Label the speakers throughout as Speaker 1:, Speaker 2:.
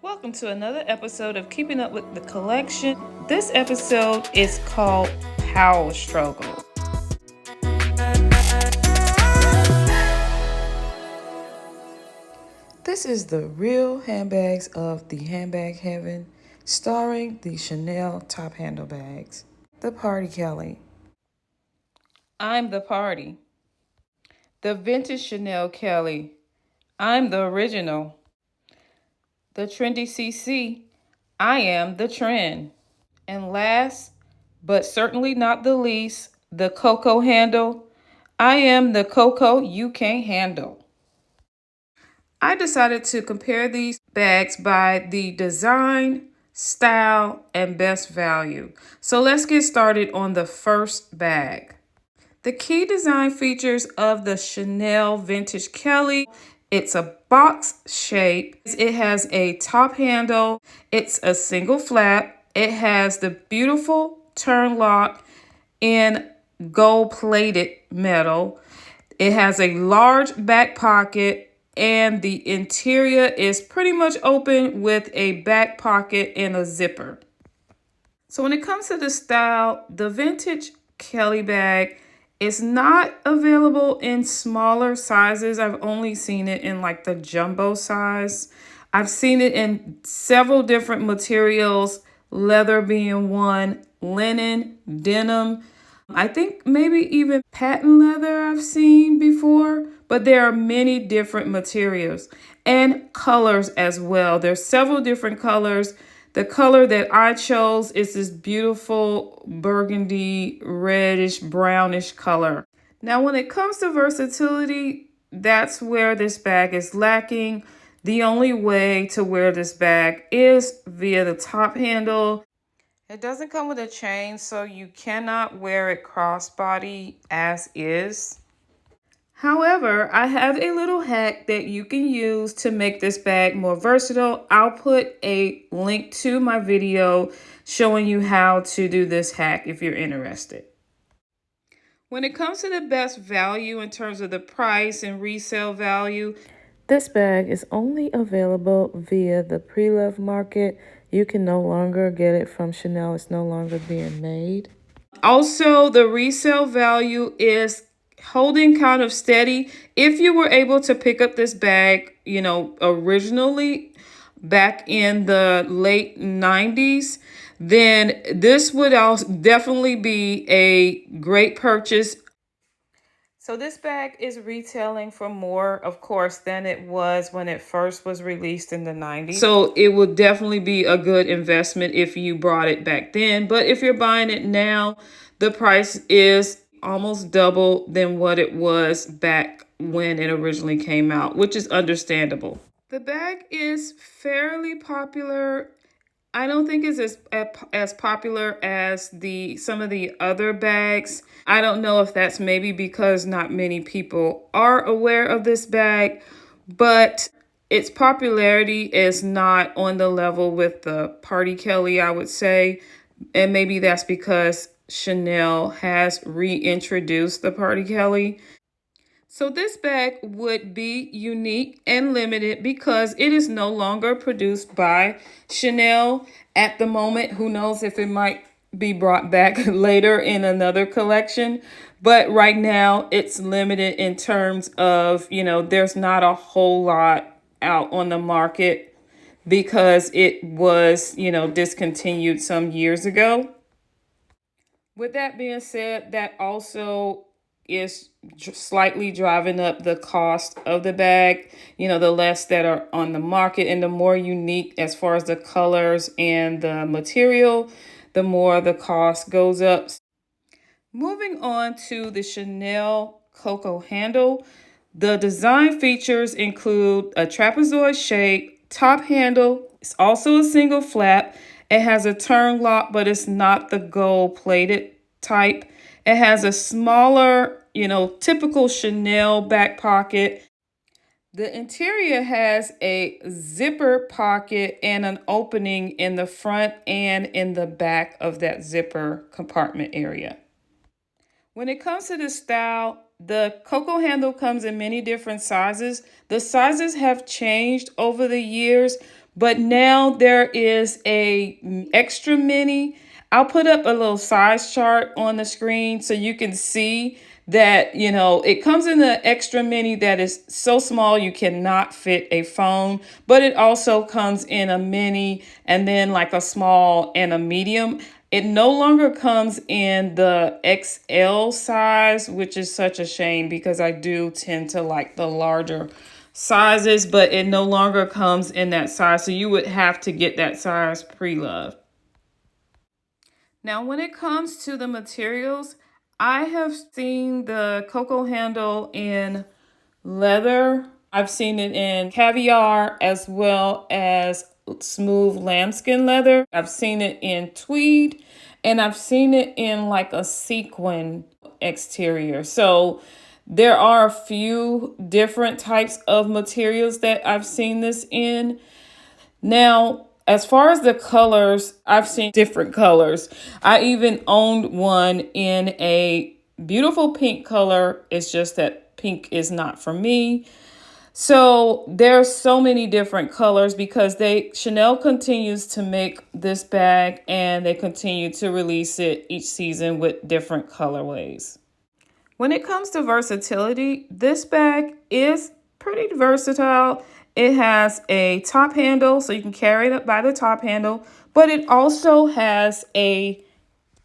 Speaker 1: Welcome to another episode of Keeping Up with the Collection. This episode is called Power Struggle. This is the real handbags of the handbag heaven, starring the Chanel top handle bags. The Party Kelly. I'm the party. The vintage Chanel Kelly. I'm the original. The trendy CC. I am the trend. And last, but certainly not the least, the Coco handle. I am the Coco you can't handle. I decided to compare these bags by the design, style, and best value. So let's get started on the first bag. The key design features of the Chanel Vintage Kelly. It's a box shape. It has a top handle. It's a single flap. It has the beautiful turn lock in gold plated metal. It has a large back pocket and the interior is pretty much open with a back pocket and a zipper. So when it comes to the style, the vintage Kelly bag is not available in smaller sizes. I've only seen it in like the jumbo size. I've seen it in several different materials, leather being one, linen, denim. I think maybe even patent leather I've seen before, but there are many different materials and colors as well. There's several different colors. The color that I chose is this beautiful burgundy, reddish, brownish color. Now, when it comes to versatility, that's where this bag is lacking. The only way to wear this bag is via the top handle. It doesn't come with a chain, so you cannot wear it crossbody as is. However, I have a little hack that you can use to make this bag more versatile. I'll put a link to my video showing you how to do this hack if you're interested. When it comes to the best value in terms of the price and resale value, this bag is only available via the pre-loved market. You can no longer get it from Chanel. It's no longer being made. Also, the resale value is holding kind of steady. If you were able to pick up this bag, originally back in the late 90s, then this would also definitely be a great purchase. So this bag is retailing for more, of course, than it was when it first was released in the 90s. So it would definitely be a good investment if you brought it back then. But if you're buying it now, the price is almost double than what it was back when it originally came out, which is understandable. The bag is fairly popular. I don't think it's as popular as some of the other bags. I don't know if that's maybe because not many people are aware of this bag, but its popularity is not on the level with the Party Kelly, I would say. And maybe that's because Chanel has reintroduced the Party Kelly. So this bag would be unique and limited because it is no longer produced by Chanel at the moment. Who knows if it might be brought back later in another collection. But right now it's limited in terms of, there's not a whole lot out on the market because it was, discontinued some years ago. With that being said, that also is slightly driving up the cost of the bag. The less that are on the market and the more unique as far as the colors and the material, the more the cost goes up. Moving on to the Chanel Coco handle. The design features include a trapezoid shape, top handle. It's also a single flap. It has a turn lock, but it's not the gold plated type. It has a smaller, typical Chanel back pocket. The interior has a zipper pocket and an opening in the front and in the back of that zipper compartment area. When it comes to the style, the Coco handle comes in many different sizes. The sizes have changed over the years, But now there is a extra mini. I'll put up a little size chart on the screen so you can see that, it comes in the extra mini that is so small you cannot fit a phone, but it also comes in a mini and then like a small and a medium. It no longer comes in the XL size, which is such a shame because I do tend to like the larger sizes, but it no longer comes in that size. So you would have to get that size pre-loved. Now, when it comes to the materials, I have seen the cocoa handle in leather. I've seen it in caviar as well as smooth lambskin leather. I've seen it in tweed, and I've seen it in like a sequin exterior. So there are a few different types of materials that I've seen this in. Now, as far as the colors, I've seen different colors. I even owned one in a beautiful pink color. It's just that pink is not for me. So there's so many different colors because Chanel continues to make this bag and they continue to release it each season with different colorways. When it comes to versatility, this bag is pretty versatile. It has a top handle, so you can carry it up by the top handle, but it also has a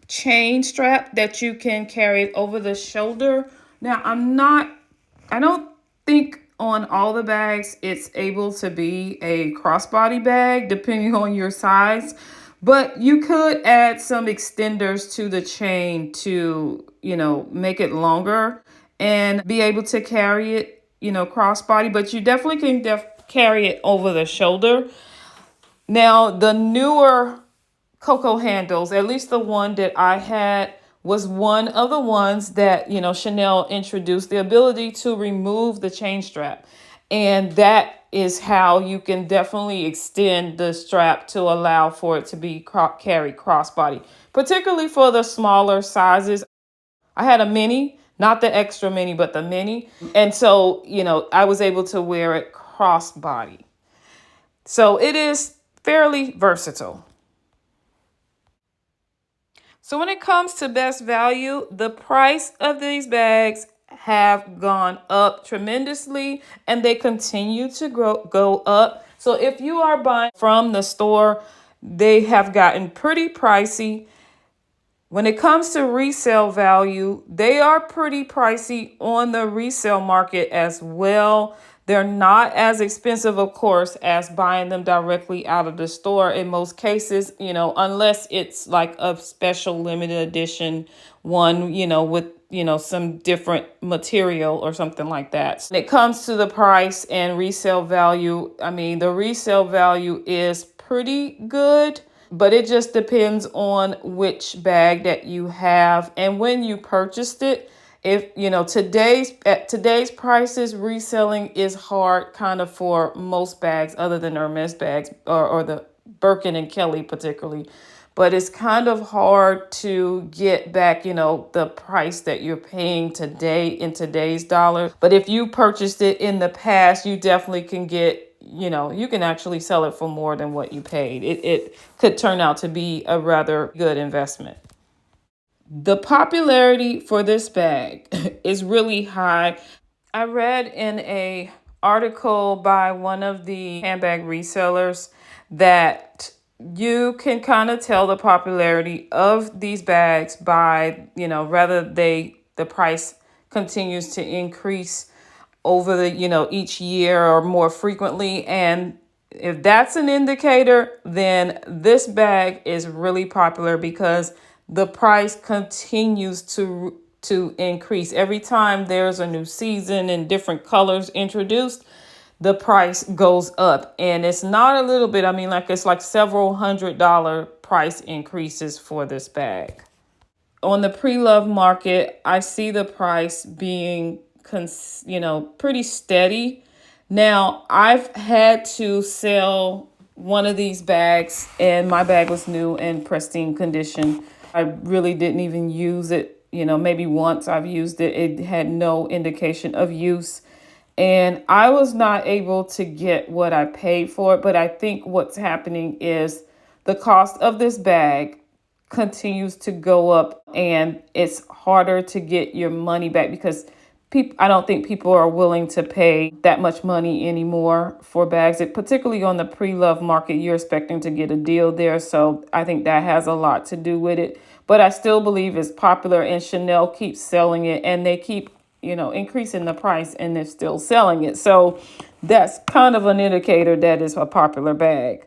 Speaker 1: chain strap that you can carry it over the shoulder. Now, I don't think on all the bags it's able to be a crossbody bag depending on your size, but you could add some extenders to the chain to, make it longer and be able to carry it, crossbody, but you definitely can carry it over the shoulder. Now, the newer cocoa handles, at least the one that I had, was one of the ones that, Chanel introduced the ability to remove the chain strap. And that is how you can definitely extend the strap to allow for it to be carried crossbody, particularly for the smaller sizes. I had a mini, not the extra mini, but the mini. And so, I was able to wear it crossbody. So it is fairly versatile. So when it comes to best value, the price of these bags have gone up tremendously and they continue to go up. So if you are buying from the store, they have gotten pretty pricey. When it comes to resale value, they are pretty pricey on the resale market as well. They're not as expensive, of course, as buying them directly out of the store in most cases, unless it's like a special limited edition one, with, some different material or something like that. When it comes to the price and resale value, the resale value is pretty good, but it just depends on which bag that you have and when you purchased it. If at today's prices, reselling is hard kind of for most bags other than Hermes bags or the Birkin and Kelly particularly. But it's kind of hard to get back, the price that you're paying today in today's dollar. But if you purchased it in the past, you definitely can get, you can actually sell it for more than what you paid. It could turn out to be a rather good investment. The popularity for this bag is really high. I read in a article by one of the handbag resellers that you can kind of tell the popularity of these bags by, whether the price continues to increase over the, each year or more frequently. And if that's an indicator, then this bag is really popular because the price continues to increase. Every time there's a new season and different colors introduced, the price goes up. And it's not a little bit, it's like several $100 price increases for this bag. On the pre-love market, I see the price being, pretty steady. Now, I've had to sell one of these bags and my bag was new and pristine condition. I really didn't even use it. Maybe once I've used it. It had no indication of use. and I was not able to get what I paid for it. But I think what's happening is the cost of this bag continues to go up, and it's harder to get your money back because I don't think people are willing to pay that much money anymore for bags. Particularly on the pre-love market, you're expecting to get a deal there. So I think that has a lot to do with it. But I still believe it's popular, and Chanel keeps selling it, and they keep, increasing the price, and they're still selling it. So that's kind of an indicator that it's a popular bag.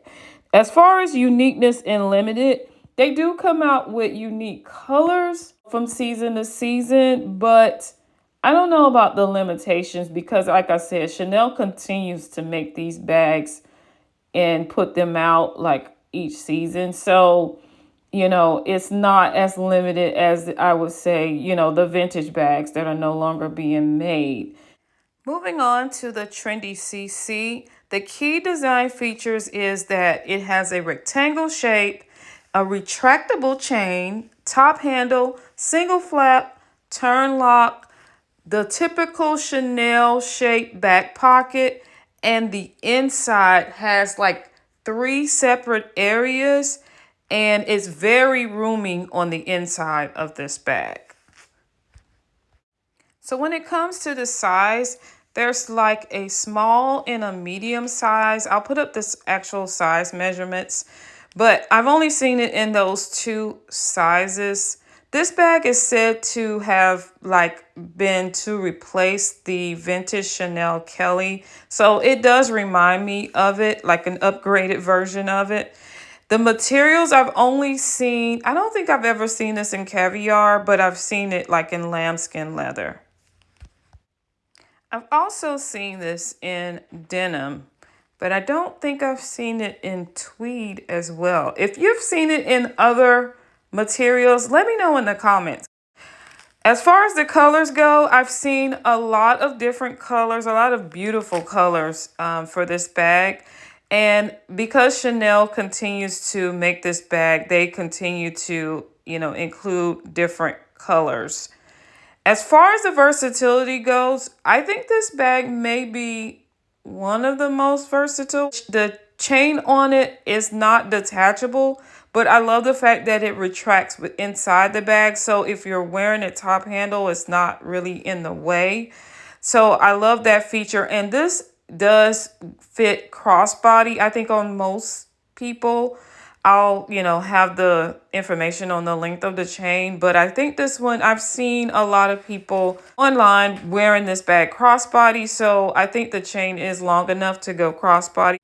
Speaker 1: As far as uniqueness and limited, they do come out with unique colors from season to season, but I don't know about the limitations because, like I said, Chanel continues to make these bags and put them out like each season. So, it's not as limited as I would say, the vintage bags that are no longer being made. Moving on to the trendy CC, the key design features is that it has a rectangle shape, a retractable chain, top handle, single flap, turn lock, the typical Chanel shaped back pocket, and the inside has like 3 separate areas, and it's very roomy on the inside of this bag. So when it comes to the size, there's like a small and a medium size. I'll put up this actual size measurements, but I've only seen it in those 2 sizes. This bag is said to have like been to replace the vintage Chanel Kelly. So it does remind me of it, like an upgraded version of it. The materials I've only seen, I don't think I've ever seen this in caviar, but I've seen it like in lambskin leather. I've also seen this in denim, but I don't think I've seen it in tweed as well. If you've seen it in other materials, let me know in the comments. As far as the colors go, I've seen a lot of different colors, a lot of beautiful colors for this bag. And because Chanel continues to make this bag, they continue to, include different colors. As far as the versatility goes, I think this bag may be one of the most versatile. The chain on it is not detachable, but I love the fact that it retracts inside the bag. So if you're wearing a top handle, it's not really in the way. So I love that feature. And this does fit crossbody, I think, on most people. I'll, have the information on the length of the chain, but I think this one, I've seen a lot of people online wearing this bag crossbody, so I think the chain is long enough to go crossbody.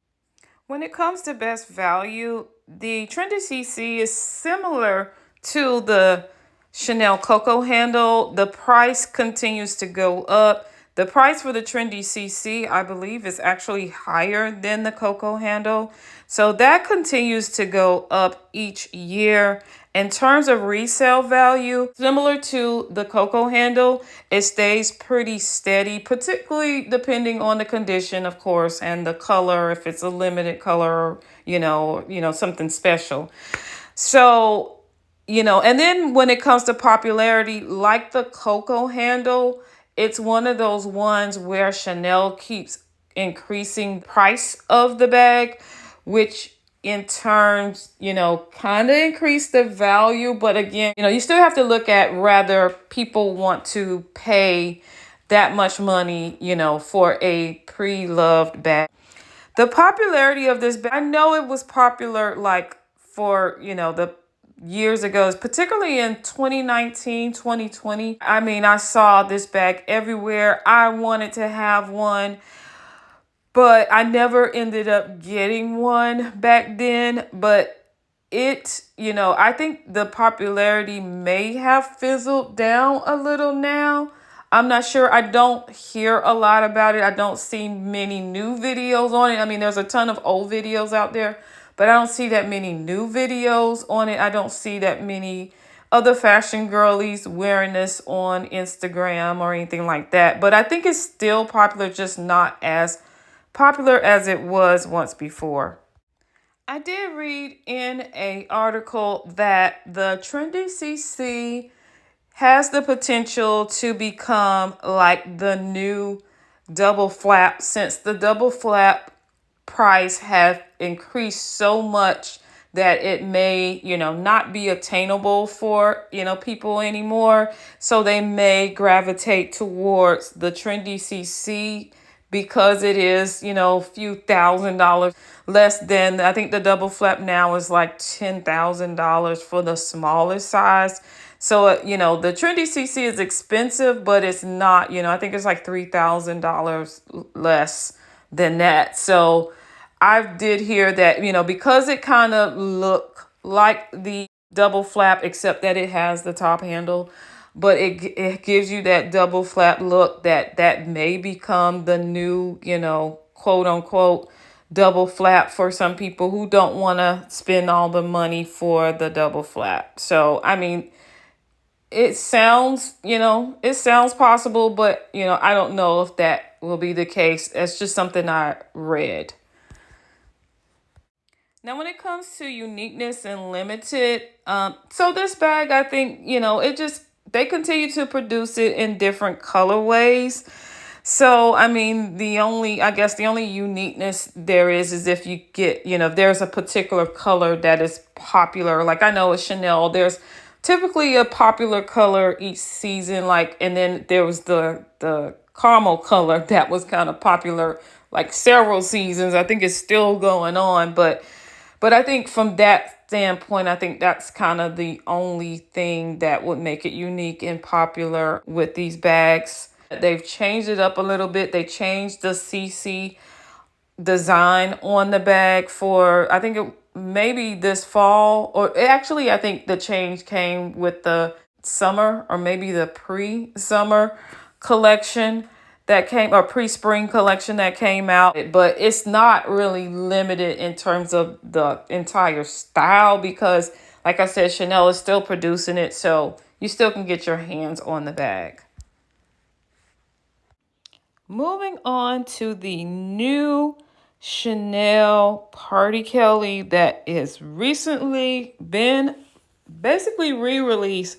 Speaker 1: When it comes to best value, the Trendy CC is similar to the Chanel Coco handle. The price continues to go up. The price for the Trendy CC, I believe, is actually higher than the Coco handle. So that continues to go up each year. In terms of resale value, similar to the Coco handle, it stays pretty steady, particularly depending on the condition, of course, and the color, if it's a limited color, something special. So, and then when it comes to popularity, like the Coco handle, it's one of those ones where Chanel keeps increasing the price of the bag, which in turns, kind of increase the value. But again, you still have to look at whether people want to pay that much money, for a pre-loved bag. The popularity of this bag, I know it was popular like for, the years ago, particularly in 2019, 2020. I mean, I saw this bag everywhere. I wanted to have one, but I never ended up getting one back then. But I think the popularity may have fizzled down a little now. I'm not sure. I don't hear a lot about it. I don't see many new videos on it. I mean, there's a ton of old videos out there, but I don't see that many new videos on it. I don't see that many other fashion girlies wearing this on Instagram or anything like that. But I think it's still popular, just not as popular as it was once before. I did read in an article that the Trendy CC has the potential to become like the new double flap, since the double flap price have increased so much that it may, not be attainable for, people anymore. So they may gravitate towards the trendy CC because it is, a few $1,000s less than, I think the double flap now is like $10,000 for the smallest size. So, the trendy CC is expensive, but it's not, I think it's like $3,000 less than that. So I did hear that, because it kind of look like the double flap, except that it has the top handle, but it gives you that double flap look that may become the new, quote unquote double flap for some people who don't want to spend all the money for the double flap. So, I mean, it sounds possible, but, I don't know if that will be the case. It's just something I read. Now, when it comes to uniqueness and limited, so this bag, I think, they continue to produce it in different colorways. So, I mean, the only uniqueness there is if you get, if there's a particular color that is popular. Like I know at Chanel, there's typically a popular color each season. Like, and then there was the caramel color that was kind of popular like several seasons. I think it's still going on, but I think from that standpoint, I think that's kind of the only thing that would make it unique and popular with these bags. They've changed it up a little bit. They changed the CC design on the bag for, I think it maybe this fall, or actually, I think the change came with the summer or maybe the pre-summer collection that came, or pre-spring collection that came out. But it's not really limited in terms of the entire style because, like I said, Chanel is still producing it, so you still can get your hands on the bag. Moving on to the new Chanel Party Kelly that is recently been basically re-released.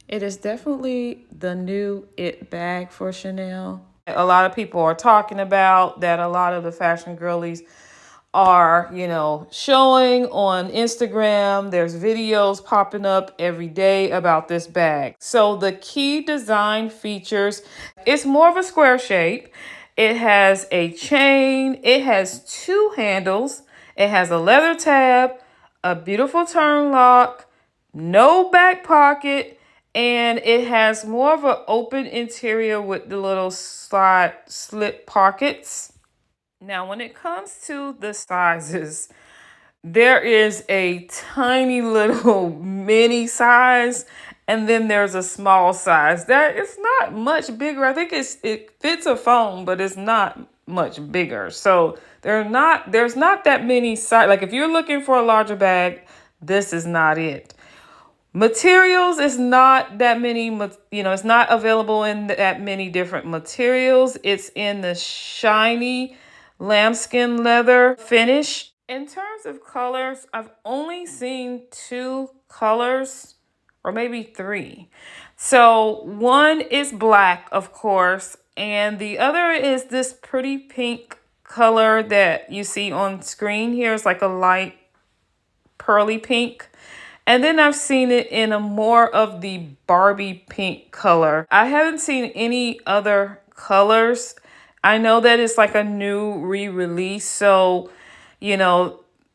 Speaker 1: It is definitely the new it bag for Chanel. A lot of people are talking about that. A lot of the fashion girlies are, showing on Instagram. There's videos popping up every day about this bag. So the key design features, it's more of a square shape. It has a chain. It has two handles. It has a leather tab, a beautiful turn lock, no back pocket, and it has more of an open interior with the little slide slip pockets. Now, when it comes to the sizes, there is a tiny little mini size, and then there's a small size that it's not much bigger. I think it fits a phone, but it's not much bigger. So there's not that many size. Like if you're looking for a larger bag, this is not it. Materials is not that many, it's not available in that many different materials. It's in the shiny lambskin leather finish. In terms of colors, I've only seen two colors or maybe three. So one is black, of course, and the other is this pretty pink color that you see on screen here. It's like a light pearly pink. And then I've seen it in a more of the Barbie pink color. I haven't seen any other colors. I know that it's like a new re-release. So,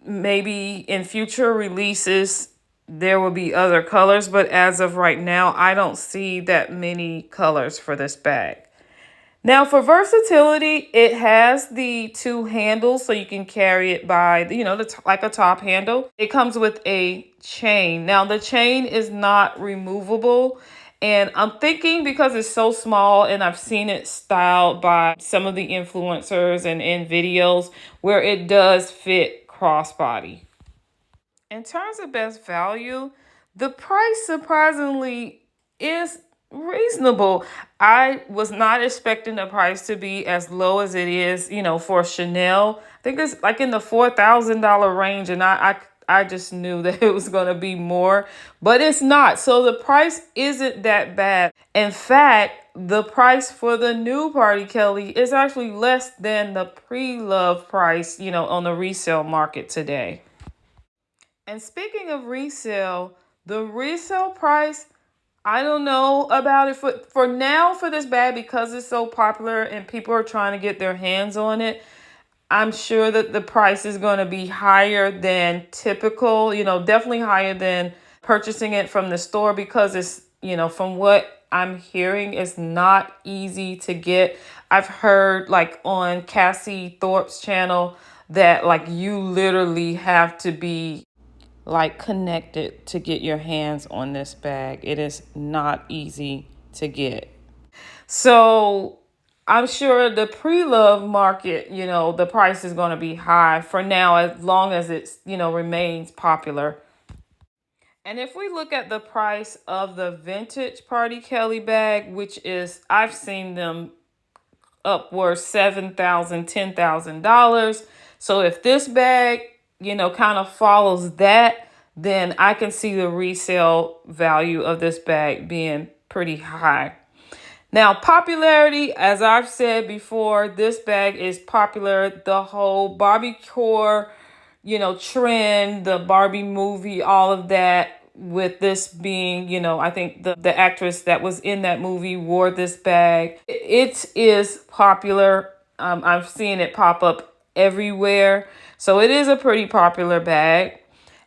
Speaker 1: maybe in future releases, there will be other colors. But as of right now, I don't see that many colors for this bag. Now, for versatility, it has the two handles, so you can carry it by, like a top handle. It comes with a chain. Now, the chain is not removable, and I'm thinking because it's so small, and I've seen it styled by some of the influencers and in videos where it does fit crossbody. In terms of best value, the price surprisingly is reasonable. I was not expecting the price to be as low as it is, for Chanel. I think it's like in the $4,000 range, and I just knew that it was going to be more, but it's not. So the price isn't that bad. In fact, the price for the new Party Kelly is actually less than the pre-love price, on the resale market today. And speaking of resale, the resale price, I don't know about it for now for this bag because it's so popular and people are trying to get their hands on it. I'm sure that the price is going to be higher than typical, definitely higher than purchasing it from the store because it's, from what I'm hearing, it's not easy to get. I've heard like on Cassie Thorpe's channel that like you literally have to be like connected to get your hands on this bag. It is not easy to get. So I'm sure the pre-love market, the price is going to be high for now, as long as it's, remains popular. And if we look at the price of the vintage Party Kelly bag, which is, I've seen them upwards $7,000, $10,000. So if this bag, kind of follows that, then I can see the resale value of this bag being pretty high. Now, popularity, as I've said before, this bag is popular. The whole Barbiecore, trend, the Barbie movie, all of that, with this being, I think the actress that was in that movie wore this bag. It is popular. I've seen it pop up everywhere. So it is a pretty popular bag.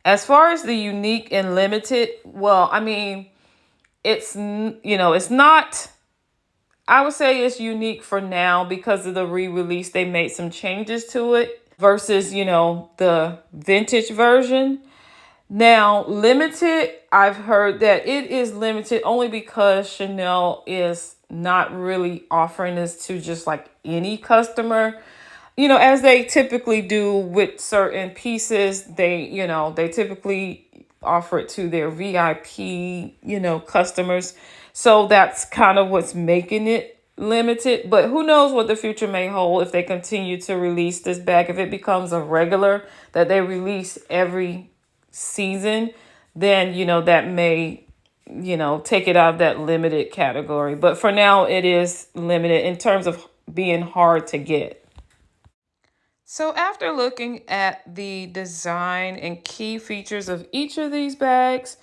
Speaker 1: As far as the unique and limited, well, I mean, it's not, I would say it's unique for now because of the re-release. They made some changes to it versus, the vintage version. Now, limited, I've heard that it is limited only because Chanel is not really offering this to just like any customer. As they typically do with certain pieces, they typically offer it to their VIP, customers. So that's kind of what's making it limited. But who knows what the future may hold if they continue to release this bag. If it becomes a regular that they release every season, then, that may, take it out of that limited category. But for now, it is limited in terms of being hard to get. So after looking at the design and key features of each of these bags,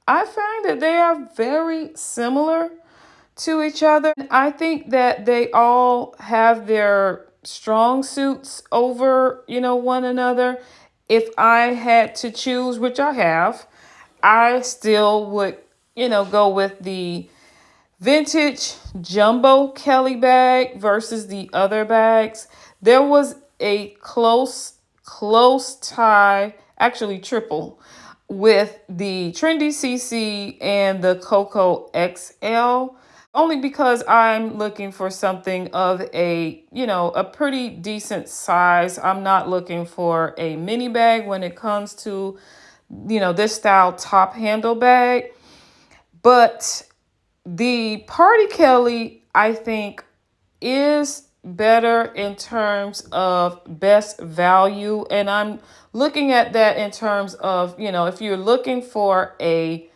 Speaker 1: I find that they are very similar to each other. I think that they all have their strong suits over, one another. If I had to choose, which I have, I still would, go with the vintage jumbo Kelly bag versus the other bags. There was a close tie, actually triple, with the Trendy CC and the Coco XL, only because I'm looking for something of a pretty decent size. I'm not looking for a mini bag when it comes to, this style top handle bag. But the Party Kelly, I think, is better in terms of best value. And I'm looking at that in terms of, if you're looking for a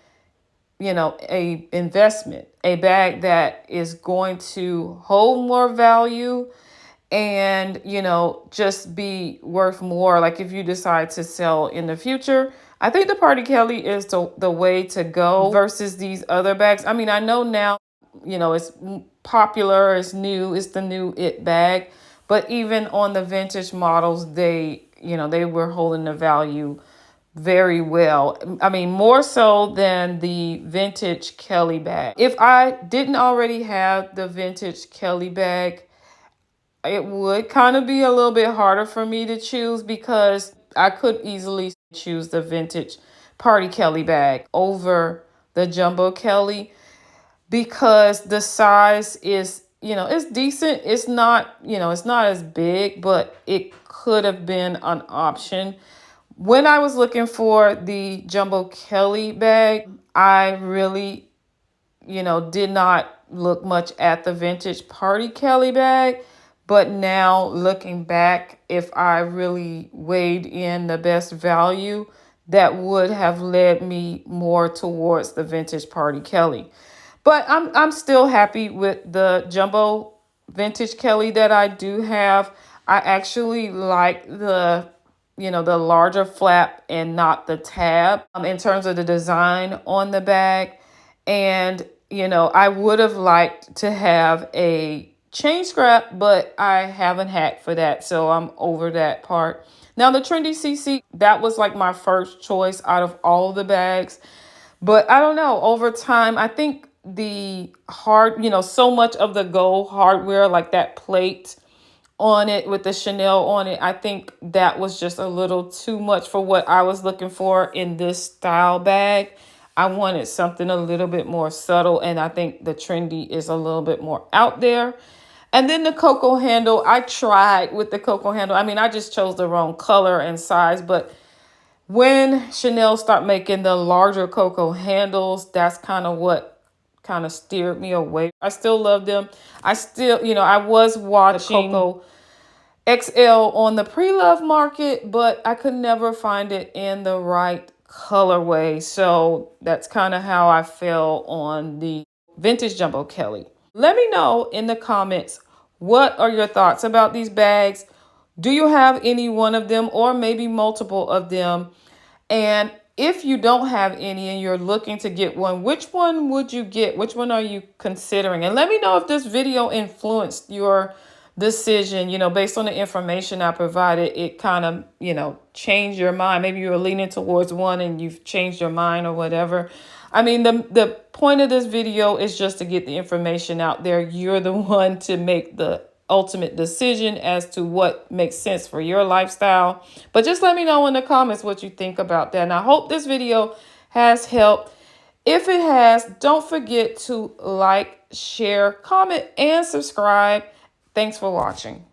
Speaker 1: investment, a bag that is going to hold more value and, just be worth more. Like if you decide to sell in the future, I think the Party Kelly is the way to go versus these other bags. I mean, I know now, it's popular, it's new, it's the new it bag. But even on the vintage models, they were holding the value very well. I mean, more so than the vintage Kelly bag. If I didn't already have the vintage Kelly bag, it would kind of be a little bit harder for me to choose because I could easily choose the vintage Party Kelly bag over the jumbo Kelly because the size is, it's decent. It's not, it's not as big, but it could have been an option. When I was looking for the jumbo Kelly bag, I really, did not look much at the vintage Party Kelly bag. But now looking back, if I really weighed in the best value, that would have led me more towards the vintage Party Kelly. But I'm still happy with the jumbo vintage Kelly that I do have. I actually like the larger flap and not the tab in terms of the design on the bag. And, I would have liked to have a chain scrap, but I haven't hacked for that. So I'm over that part. Now, the Trendy CC, that was like my first choice out of all the bags. But I don't know, over time, I think so much of the gold hardware, like that plate on it with the Chanel on it, I think that was just a little too much for what I was looking for in this style bag. I wanted something a little bit more subtle, and I think the Trendy is a little bit more out there. And then the cocoa handle, I tried with the cocoa handle. I mean, I just chose the wrong color and size, but when Chanel start making the larger cocoa handles, that's kind of what kind of steered me away. I still love them. I still, I was watching Cocoa XL on the pre-love market, but I could never find it in the right colorway. So that's kind of how I fell on the vintage Jumbo Kelly. Let me know in the comments, what are your thoughts about these bags? Do you have any one of them or maybe multiple of them? And if you don't have any and you're looking to get one, which one would you get? Which one are you considering? And let me know if this video influenced your decision, based on the information I provided, it kind of, changed your mind. Maybe you were leaning towards one and you've changed your mind or whatever. I mean, the point of this video is just to get the information out there. You're the one to make the ultimate decision as to what makes sense for your lifestyle. But just let me know in the comments what you think about that. And I hope this video has helped. If it has, don't forget to like, share, comment, and subscribe. Thanks for watching.